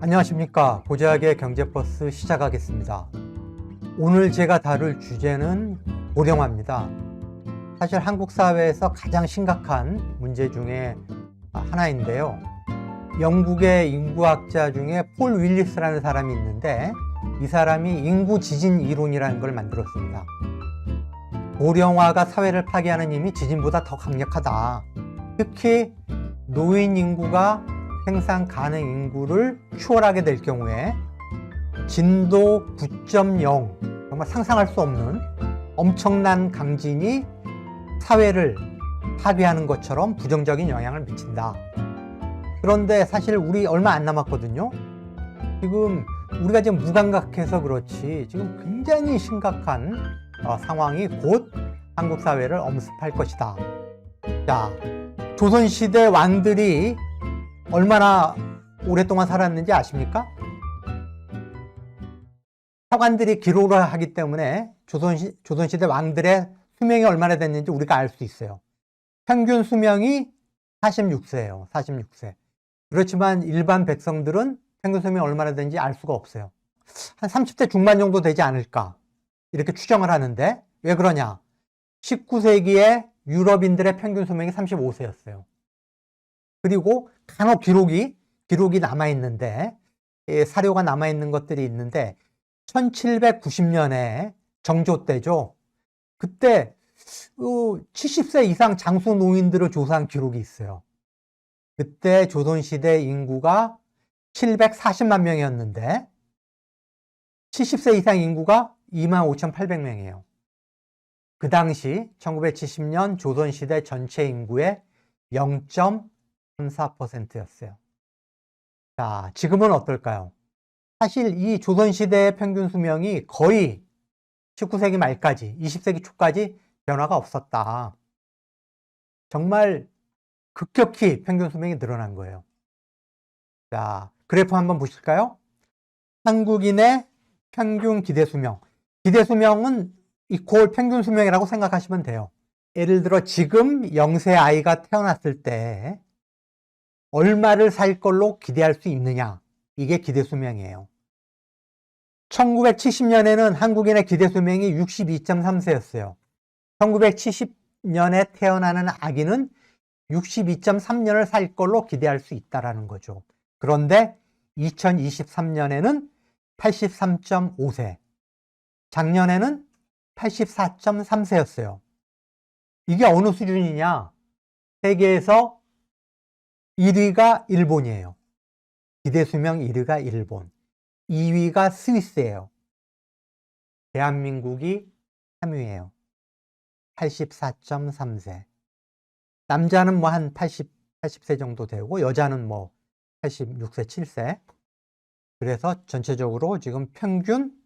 안녕하십니까. 고재학의 경제버스 시작하겠습니다. 오늘 제가 다룰 주제는 고령화입니다. 사실 한국 사회에서 가장 심각한 문제 중에 하나인데요. 영국의 인구학자 중에 폴 윌리스라는 사람이 있는데 이 사람이 인구 지진 이론이라는 걸 만들었습니다. 고령화가 사회를 파괴하는 힘이 지진보다 더 강력하다. 특히 노인 인구가 생산 가능 인구를 추월하게 될 경우에 진도 9.0, 정말 상상할 수 없는 엄청난 강진이 사회를 파괴하는 것처럼 부정적인 영향을 미친다. 그런데 사실 우리 얼마 안 남았거든요. 지금 우리가 지금 무감각해서 그렇지 지금 굉장히 심각한 상황이 곧 한국 사회를 엄습할 것이다. 자, 조선시대 왕들이 얼마나 오랫동안 살았는지 아십니까? 사관들이 기록을 하기 때문에 조선시대 왕들의 수명이 얼마나 됐는지 우리가 알 수 있어요. 평균 수명이 46세예요. 46세. 그렇지만 일반 백성들은 평균 수명이 얼마나 되는지 알 수가 없어요. 한 30대 중반 정도 되지 않을까 이렇게 추정을 하는데 왜 그러냐? 19세기에 유럽인들의 평균 수명이 35세였어요. 그리고 간혹 기록이 남아있는데, 사료가 남아있는 것들이 있는데 1790년에 정조 때죠. 그때 70세 이상 장수 노인들을 조사한 기록이 있어요. 그때 조선시대 인구가 740만 명이었는데 70세 이상 인구가 25,800명이에요. 그 당시 1970년 조선시대 전체 인구의 0.34%였어요. 자, 지금은 어떨까요? 사실 이 조선시대의 평균 수명이 거의 19세기 말까지, 20세기 초까지 변화가 없었다. 정말 급격히 평균 수명이 늘어난 거예요. 자, 그래프 한번 보실까요? 한국인의 평균 기대 수명. 기대 수명은 이퀄 평균 수명이라고 생각하시면 돼요. 예를 들어 지금 0세 아이가 태어났을 때 얼마를 살 걸로 기대할 수 있느냐, 이게 기대 수명이에요. 1970년에는 한국인의 기대 수명이 62.3세였어요. 1970년에 태어나는 아기는 62.3년을 살 걸로 기대할 수 있다는 거죠. 그런데 2023년에는 83.5세, 작년에는 84.3세였어요. 이게 어느 수준이냐? 세계에서 1위가 일본이에요. 기대 수명 1위가 일본, 2위가 스위스예요. 대한민국이 3위예요. 84.3세. 남자는 뭐 한 80세 정도 되고 여자는 뭐 86세, 7세. 그래서 전체적으로 지금 평균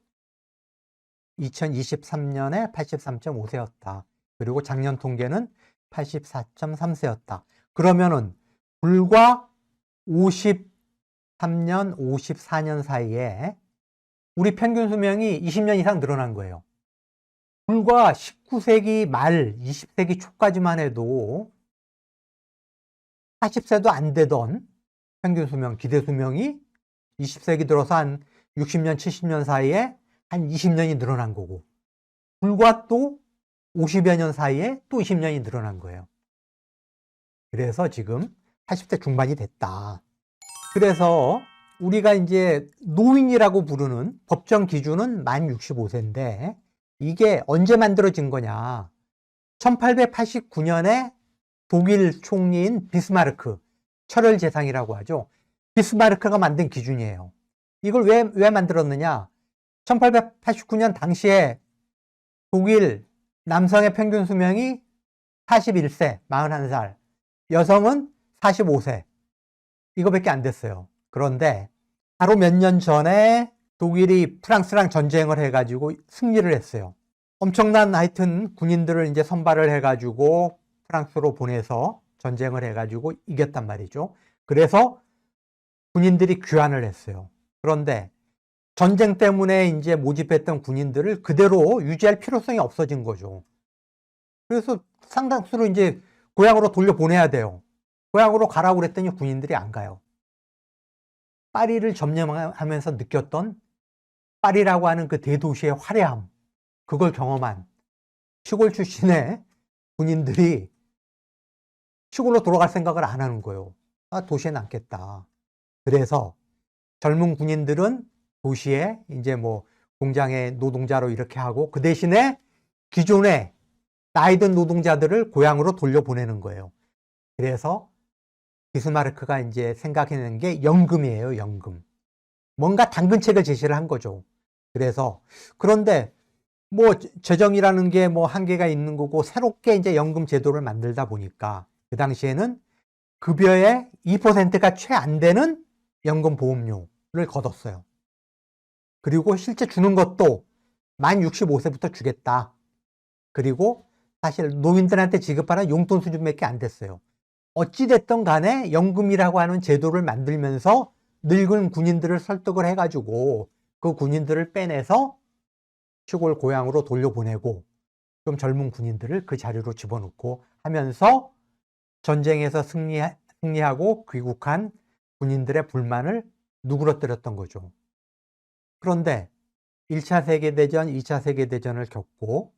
2023년에 83.5세였다. 그리고 작년 통계는 84.3세였다. 그러면은 불과 53년, 54년 사이에 우리 평균 수명이 20년 이상 늘어난 거예요. 불과 19세기 말, 20세기 초까지만 해도 40세도 안 되던 평균 수명, 기대 수명이 20세기 들어서 한 60년, 70년 사이에 한 20년이 늘어난 거고, 불과 또 50여 년 사이에 또 20년이 늘어난 거예요. 그래서 지금 80대 중반이 됐다. 그래서 우리가 이제 노인이라고 부르는 법정 기준은 만 65세인데 이게 언제 만들어진 거냐? 1889년에 독일 총리인 비스마르크, 철혈제상이라고 하죠. 비스마르크가 만든 기준이에요. 이걸 왜 만들었느냐? 1889년 당시에 독일 남성의 평균 수명이 41세, 41살, 여성은 45세. 이거밖에 안 됐어요. 그런데 바로 몇 년 전에 독일이 프랑스랑 전쟁을 해가지고 승리를 했어요. 엄청난 하여튼 군인들을 이제 선발을 해가지고 프랑스로 보내서 전쟁을 해가지고 이겼단 말이죠. 그래서 군인들이 귀환을 했어요. 그런데 전쟁 때문에 이제 모집했던 군인들을 그대로 유지할 필요성이 없어진 거죠. 그래서 상당수로 이제 고향으로 돌려보내야 돼요. 고향으로 가라고 그랬더니 군인들이 안 가요. 파리를 점령하면서 느꼈던 파리라고 하는 그 대도시의 화려함, 그걸 경험한 시골 출신의 군인들이 시골로 돌아갈 생각을 안 하는 거예요. 아, 도시에 남겠다. 그래서 젊은 군인들은 도시에 이제 뭐 공장의 노동자로 이렇게 하고, 그 대신에 기존의 나이 든 노동자들을 고향으로 돌려보내는 거예요. 그래서 비스마르크가 이제 생각해낸 게 연금이에요, 연금. 뭔가 당근책을 제시를 한 거죠. 그래서, 그런데 뭐 재정이라는 게 뭐 한계가 있는 거고, 새롭게 이제 연금 제도를 만들다 보니까 그 당시에는 급여의 2%가 채 안 되는 연금 보험료를 걷었어요. 그리고 실제 주는 것도 만 65세부터 주겠다. 그리고 사실 노인들한테 지급하는 용돈 수준밖에 안 됐어요. 어찌됐든 간에 연금이라고 하는 제도를 만들면서 늙은 군인들을 설득을 해가지고 그 군인들을 빼내서 시골 고향으로 돌려보내고, 좀 젊은 군인들을 그 자리로 집어넣고 하면서 전쟁에서 승리하고 귀국한 군인들의 불만을 누그러뜨렸던 거죠. 그런데 1차 세계대전, 2차 세계대전을 겪고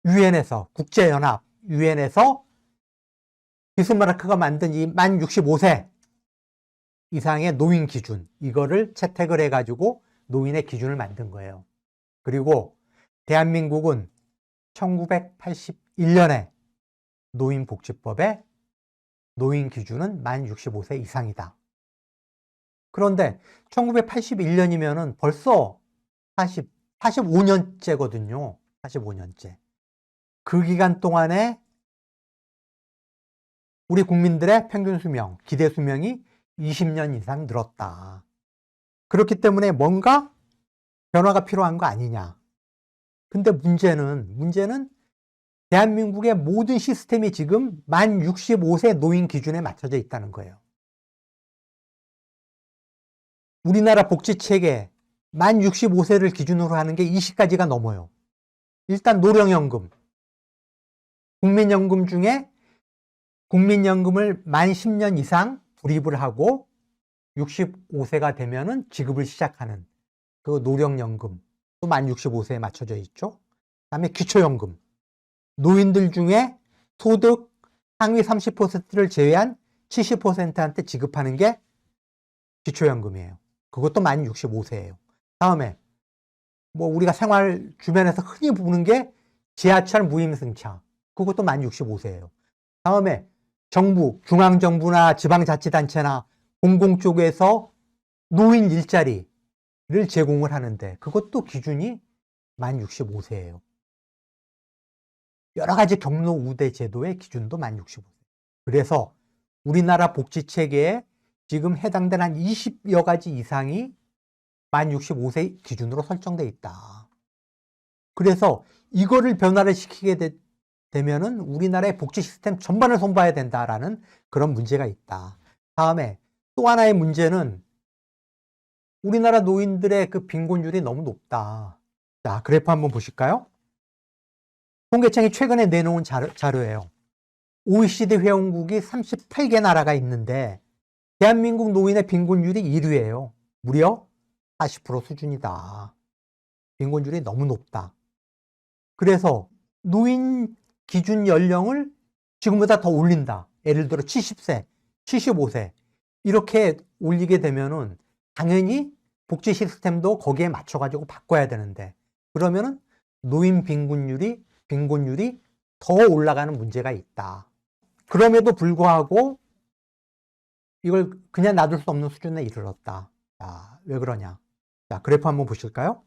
유엔에서, 국제연합 유엔에서 비스마르크가 만든 이 만 65세 이상의 노인 기준, 이거를 채택을 해가지고 노인의 기준을 만든 거예요. 그리고 대한민국은 1981년에 노인복지법에 노인 기준은 만 65세 이상이다. 그런데 1981년이면은 벌써 45년째거든요. 45년째. 그 기간 동안에 우리 국민들의 평균 수명, 기대 수명이 20년 이상 늘었다. 그렇기 때문에 뭔가 변화가 필요한 거 아니냐. 근데 문제는 대한민국의 모든 시스템이 지금 만 65세 노인 기준에 맞춰져 있다는 거예요. 우리나라 복지체계 만 65세를 기준으로 하는 게 20가지가 넘어요. 일단 노령연금, 국민연금 중에 국민연금을 만 10년 이상 불입을 하고 65세가 되면은 지급을 시작하는 그 노령연금, 또 만 65세에 맞춰져 있죠. 그다음에 기초연금, 노인들 중에 소득 상위 30%를 제외한 70%한테 지급하는 게 기초연금이에요. 그것도 만 65세예요. 다음에 뭐 우리가 생활 주변에서 흔히 보는 게 지하철 무임승차, 그것도 만 65세예요. 다음에 정부, 중앙정부나 지방자치단체나 공공 쪽에서 노인 일자리를 제공을 하는데 그것도 기준이 만 65세예요. 여러 가지 경로 우대 제도의 기준도 만 65세. 그래서 우리나라 복지체계에 지금 해당되는 한 20여 가지 이상이 만 65세 기준으로 설정돼 있다. 그래서 이거를 변화를 시키게 되면은 우리나라의 복지 시스템 전반을 손봐야 된다라는 그런 문제가 있다. 다음에 또 하나의 문제는 우리나라 노인들의 그 빈곤율이 너무 높다. 자, 그래프 한번 보실까요? 통계청이 최근에 내놓은 자료예요. OECD 회원국이 38개 나라가 있는데 대한민국 노인의 빈곤율이 1위예요. 무려 40% 수준이다. 빈곤율이 너무 높다. 그래서 노인 기준 연령을 지금보다 더 올린다. 예를 들어 70세, 75세 이렇게 올리게 되면은 당연히 복지 시스템도 거기에 맞춰가지고 바꿔야 되는데, 그러면은 노인 빈곤율이 더 올라가는 문제가 있다. 그럼에도 불구하고 이걸 그냥 놔둘 수 없는 수준에 이르렀다. 자, 왜 그러냐? 자, 그래프 한번 보실까요?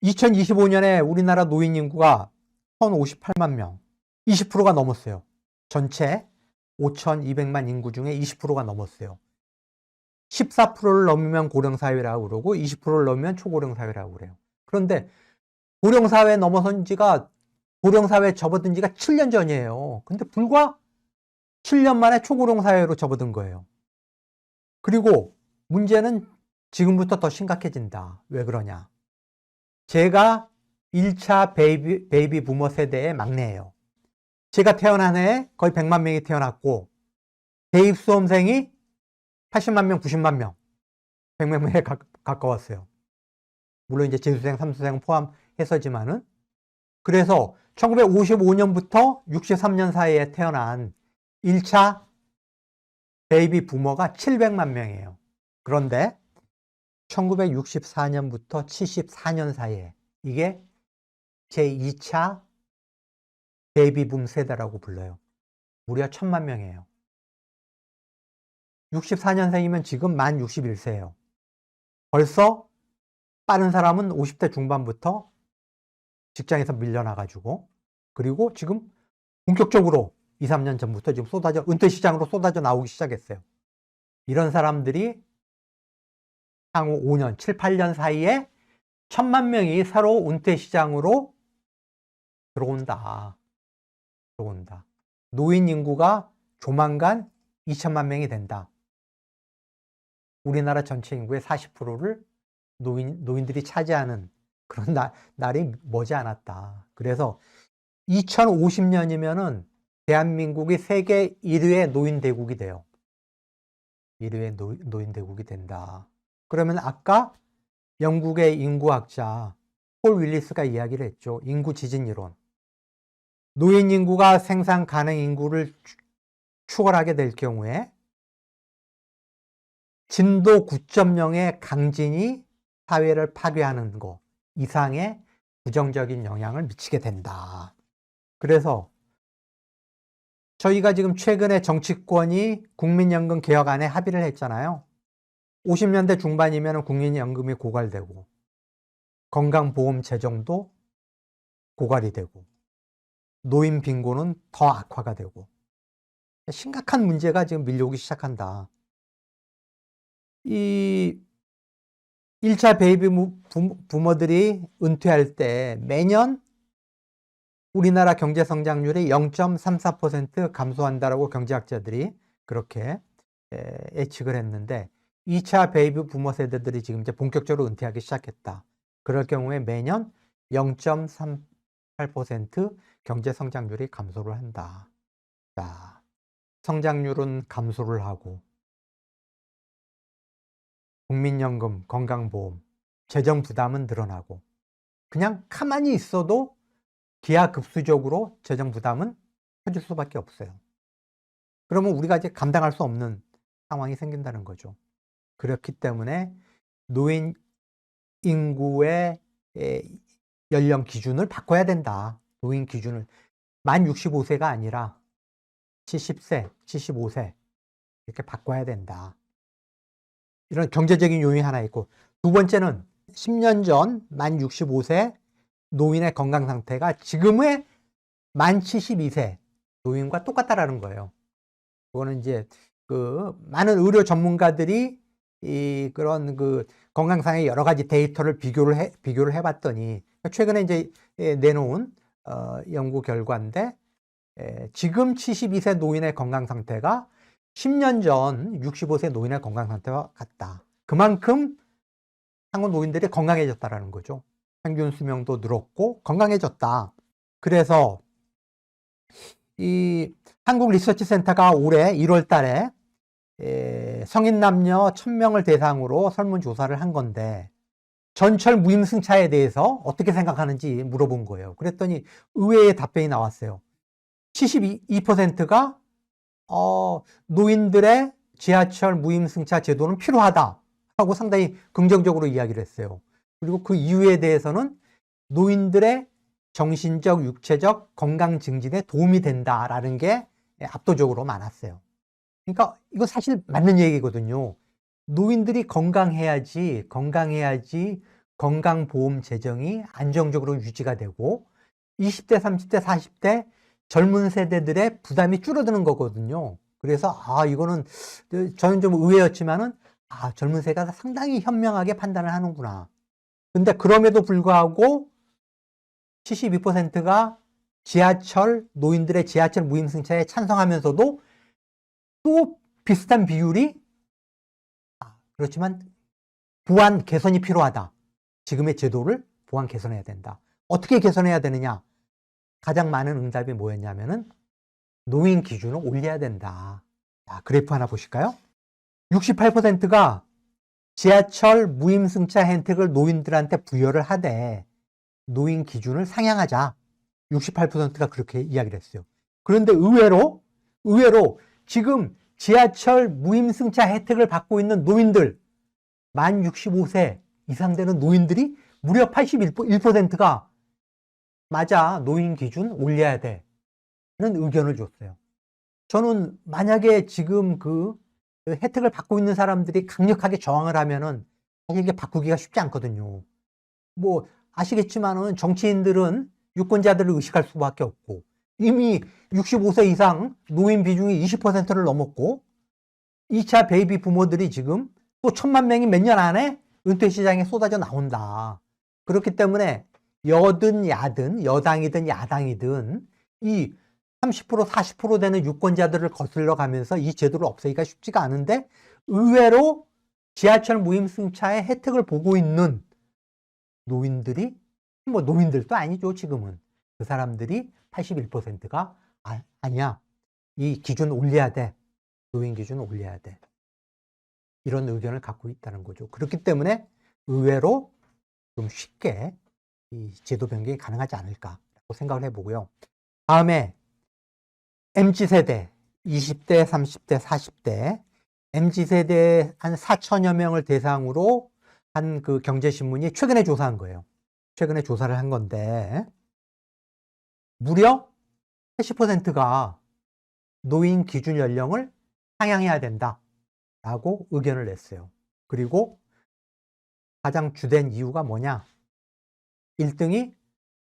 2025년에 우리나라 노인 인구가 1,058만 명, 20%가 넘었어요. 전체 5,200만 인구 중에 20%가 넘었어요. 14%를 넘으면 고령사회라고 그러고 20%를 넘으면 초고령사회라고 그래요. 그런데 고령사회 넘어선 지가, 고령사회 접어든 지가 7년 전이에요. 근데 불과 7년 만에 초고령사회로 접어든 거예요. 그리고 문제는 지금부터 더 심각해진다. 왜 그러냐? 제가 1차 베이비 부머 세대의 막내예요. 제가 태어난 해에 거의 100만 명이 태어났고, 대입 수험생이 80만 명, 90만 명, 100만 명에 가까웠어요. 물론 이제 재수생, 삼수생 포함해서지만은. 그래서 1955년부터 63년 사이에 태어난 1차 베이비 부머가 700만 명이에요. 그런데 1964년부터 74년 사이에 이게 제2차 베이비 붐 세대라고 불러요. 무려 1000만 명이에요. 64년생이면 지금 만 61세예요. 벌써 빠른 사람은 50대 중반부터 직장에서 밀려나가지고, 그리고 지금 본격적으로 2, 3년 전부터 지금 은퇴 시장으로 쏟아져 나오기 시작했어요. 이런 사람들이 향후 5년, 7, 8년 사이에 1000만 명이 새로 은퇴 시장으로 들어온다. 노인 인구가 조만간 2천만 명이 된다. 우리나라 전체 인구의 40%를 노인들이 차지하는 그런 날이 머지않았다. 그래서 2050년이면은 대한민국이 세계 1위의 노인 대국이 돼요. 1위의 노인 대국이 된다. 그러면 아까 영국의 인구학자 폴 윌리스가 이야기를 했죠. 인구 지진 이론. 노인 인구가 생산 가능 인구를 추월하게 될 경우에 진도 9.0의 강진이 사회를 파괴하는 것 이상의 부정적인 영향을 미치게 된다. 그래서 저희가 지금 최근에 정치권이 국민연금 개혁안에 합의를 했잖아요. 50년대 중반이면 국민연금이 고갈되고 건강보험 재정도 고갈이 되고 노인 빈곤은 더 악화가 되고 심각한 문제가 지금 밀려오기 시작한다. 이 1차 베이비 부머들이 은퇴할 때 매년 우리나라 경제 성장률이 0.34% 감소한다라고 경제학자들이 그렇게 예측을 했는데 2차 베이비 부머 세대들이 지금 이제 본격적으로 은퇴하기 시작했다. 그럴 경우에 매년 0.38% 경제 성장률이 감소를 한다. 자, 성장률은 감소를 하고 국민연금, 건강보험, 재정 부담은 늘어나고 그냥 가만히 있어도 기하급수적으로 재정 부담은 커질 수밖에 없어요. 그러면 우리가 이제 감당할 수 없는 상황이 생긴다는 거죠. 그렇기 때문에 노인 인구의 연령 기준을 바꿔야 된다. 노인 기준을 만 65세가 아니라 70세, 75세 이렇게 바꿔야 된다. 이런 경제적인 요인이 하나 있고, 두 번째는 10년 전 만 65세 노인의 건강 상태가 지금의 만 72세 노인과 똑같다라는 거예요. 그거는 이제 그 많은 의료 전문가들이 그런 그 건강상의 여러 가지 데이터를 비교를 해봤더니 최근에 이제 내놓은 연구 결과인데, 지금 72세 노인의 건강 상태가 10년 전 65세 노인의 건강 상태와 같다. 그만큼 한국 노인들이 건강해졌다라는 거죠. 평균 수명도 늘었고 건강해졌다. 그래서 이 한국 리서치 센터가 올해 1월 달에 성인 남녀 1000명을 대상으로 설문조사를 한 건데 전철 무임승차에 대해서 어떻게 생각하는지 물어본 거예요. 그랬더니 의외의 답변이 나왔어요. 72%가 노인들의 지하철 무임승차 제도는 필요하다라고 상당히 긍정적으로 이야기를 했어요. 그리고 그 이유에 대해서는 노인들의 정신적, 육체적 건강 증진에 도움이 된다라는 게 압도적으로 많았어요. 그러니까 이거 사실 맞는 얘기거든요. 노인들이 건강해야지 건강보험 재정이 안정적으로 유지가 되고 20대, 30대, 40대 젊은 세대들의 부담이 줄어드는 거거든요. 그래서 이거는 저는 좀 의외였지만은 젊은 세대가 상당히 현명하게 판단을 하는구나. 근데 그럼에도 불구하고 72%가 노인들의 지하철 무임승차에 찬성하면서도 또 비슷한 비율이 그렇지만 보완 개선이 필요하다. 지금의 제도를 보완 개선해야 된다. 어떻게 개선해야 되느냐? 가장 많은 응답이 뭐였냐면은 노인 기준을 올려야 된다. 자, 그래프 하나 보실까요? 68%가 지하철 무임승차 혜택을 노인들한테 부여를 하되 노인 기준을 상향하자. 68%가 그렇게 이야기를 했어요. 그런데 의외로 지금 지하철 무임승차 혜택을 받고 있는 노인들, 만 65세 이상 되는 노인들이 무려 81%가 맞아, 노인 기준 올려야 돼 는 의견을 줬어요. 저는 만약에 지금 그 혜택을 받고 있는 사람들이 강력하게 저항을 하면은 사실 이게 바꾸기가 쉽지 않거든요. 뭐 아시겠지만은 정치인들은 유권자들을 의식할 수밖에 없고 이미 65세 이상 노인 비중이 20%를 넘었고 2차 베이비 부모들이 지금 또 1,000만 명이 몇 년 안에 은퇴 시장에 쏟아져 나온다. 그렇기 때문에 여든 야든 여당이든 야당이든 이 30% 40% 되는 유권자들을 거슬러 가면서 이 제도를 없애기가 쉽지가 않은데 의외로 지하철 무임승차의 혜택을 보고 있는 노인들이, 뭐 노인들도 아니죠 지금은, 그 사람들이 81%가 아니야, 이 기준 올려야 돼, 노인 기준 올려야 돼, 이런 의견을 갖고 있다는 거죠. 그렇기 때문에 의외로 좀 쉽게 이 제도 변경이 가능하지 않을까라고 생각을 해보고요. 다음에 MZ세대 20대, 30대, 40대 MZ세대 한 4천여 명을 대상으로 한 그 경제신문이 최근에 조사한 거예요. 최근에 조사를 한 건데 무려 80%가 노인 기준 연령을 상향해야 된다라고 의견을 냈어요. 그리고 가장 주된 이유가 뭐냐? 1등이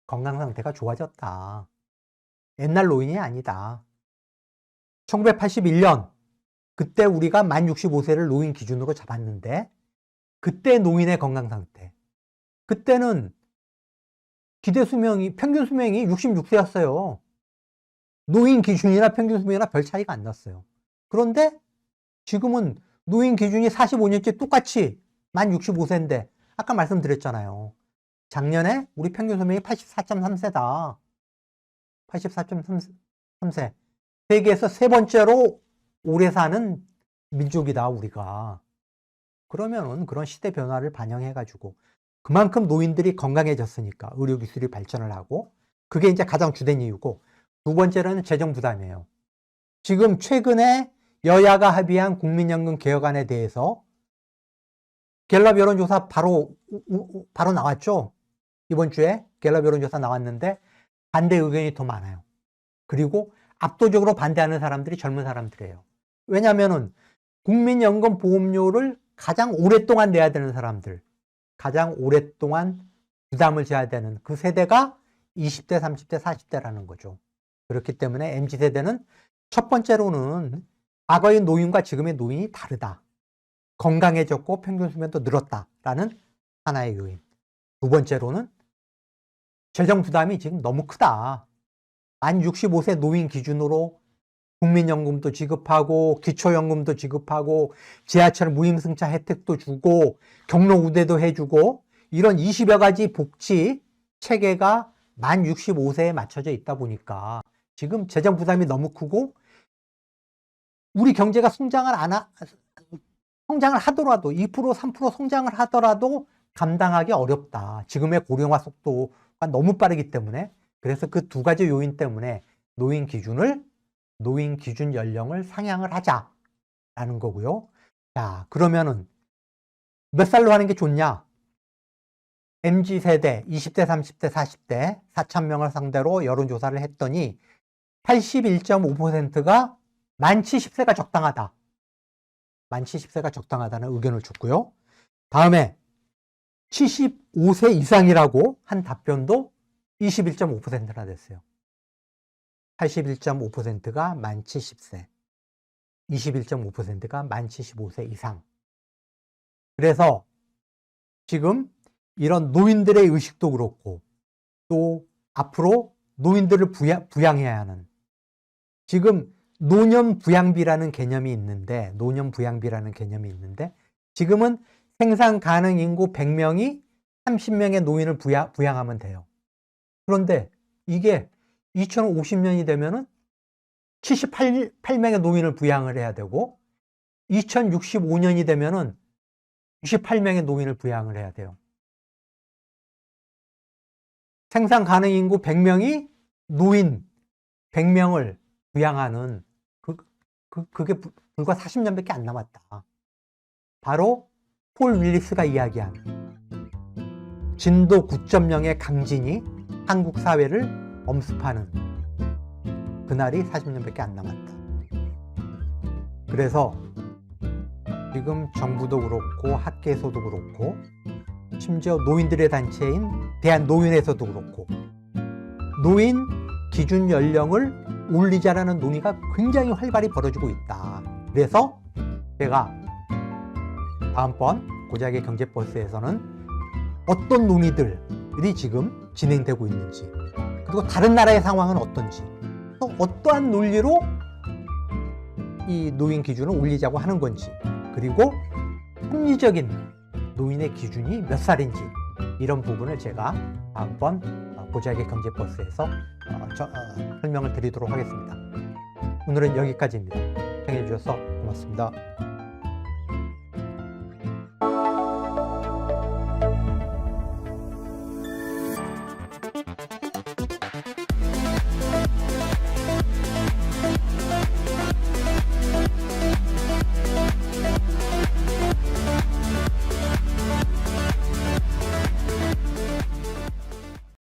건강 상태가 좋아졌다. 옛날 노인이 아니다. 1981년 그때 우리가 만 65세를 노인 기준으로 잡았는데 그때 노인의 건강 상태, 그때는 기대 수명이, 평균 수명이 66세였어요. 노인 기준이나 평균 수명이나 별 차이가 안 났어요. 그런데 지금은 노인 기준이 45년째 똑같이 만 65세인데 아까 말씀드렸잖아요. 작년에 우리 평균 수명이 84.3세다. 84.3세. 세계에서 세 번째로 오래 사는 민족이다, 우리가. 그러면은 그런 시대 변화를 반영해가지고 그만큼 노인들이 건강해졌으니까 의료기술이 발전을 하고, 그게 이제 가장 주된 이유고, 두 번째로는 재정 부담이에요. 지금 최근에 여야가 합의한 국민연금 개혁안에 대해서 갤럽 여론조사 바로 나왔죠. 이번 주에 갤럽 여론조사 나왔는데 반대 의견이 더 많아요. 그리고 압도적으로 반대하는 사람들이 젊은 사람들이에요. 왜냐하면은 국민연금 보험료를 가장 오랫동안 내야 되는 사람들, 가장 오랫동안 부담을 져야 되는 그 세대가 20대, 30대, 40대라는 거죠. 그렇기 때문에 MZ세대는 첫 번째로는 과거의 노인과 지금의 노인이 다르다. 건강해졌고 평균 수명도 늘었다라는 하나의 요인. 두 번째로는 재정 부담이 지금 너무 크다. 만 65세 노인 기준으로 국민연금도 지급하고 기초연금도 지급하고 지하철 무임승차 혜택도 주고 경로 우대도 해주고 이런 20여 가지 복지 체계가 만 65세에 맞춰져 있다 보니까 지금 재정 부담이 너무 크고 우리 경제가 성장을 하더라도 2% 3% 성장을 하더라도 감당하기 어렵다. 지금의 고령화 속도가 너무 빠르기 때문에. 그래서 그 두 가지 요인 때문에 노인 기준 연령을 상향을 하자라는 거고요. 자, 그러면은 몇 살로 하는 게 좋냐? MZ세대 20대, 30대, 40대 4,000명을 상대로 여론조사를 했더니 81.5%가 만 70세가 적당하다. 만 70세가 적당하다는 의견을 줬고요. 다음에 75세 이상이라고 한 답변도 21.5%나 됐어요. 81.5%가 만 70세, 21.5%가 만 75세 이상. 그래서 지금 이런 노인들의 의식도 그렇고 또 앞으로 노인들을 부양해야 하는, 지금 노년부양비라는 개념이 있는데 지금은 생산 가능 인구 100명이 30명의 노인을 부양하면 돼요. 그런데 이게 2050년이 되면은 78명의 노인을 부양을 해야 되고 2065년이 되면은 98명의 노인을 부양을 해야 돼요. 생산 가능 인구 100명이 노인 100명을 부양하는 그게 불과 40년밖에 안 남았다. 바로 폴 윌리스가 이야기한 진도 9.0의 강진이 한국 사회를 엄습하는 그날이 40년밖에 안 남았다. 그래서 지금 정부도 그렇고 학계에서도 그렇고 심지어 노인들의 단체인 대한노인에서도 그렇고 노인 기준 연령을 올리자라는 논의가 굉장히 활발히 벌어지고 있다. 그래서 제가 다음번 고작의 경제버스에서는 어떤 논의들이 지금 진행되고 있는지, 그리고 다른 나라의 상황은 어떤지, 또 어떠한 논리로 이 노인 기준을 올리자고 하는 건지, 그리고 합리적인 노인의 기준이 몇 살인지, 이런 부분을 제가 다음번 고작의 경제버스에서 설명을 드리도록 하겠습니다. 오늘은 여기까지입니다. 시청해 주셔서 고맙습니다.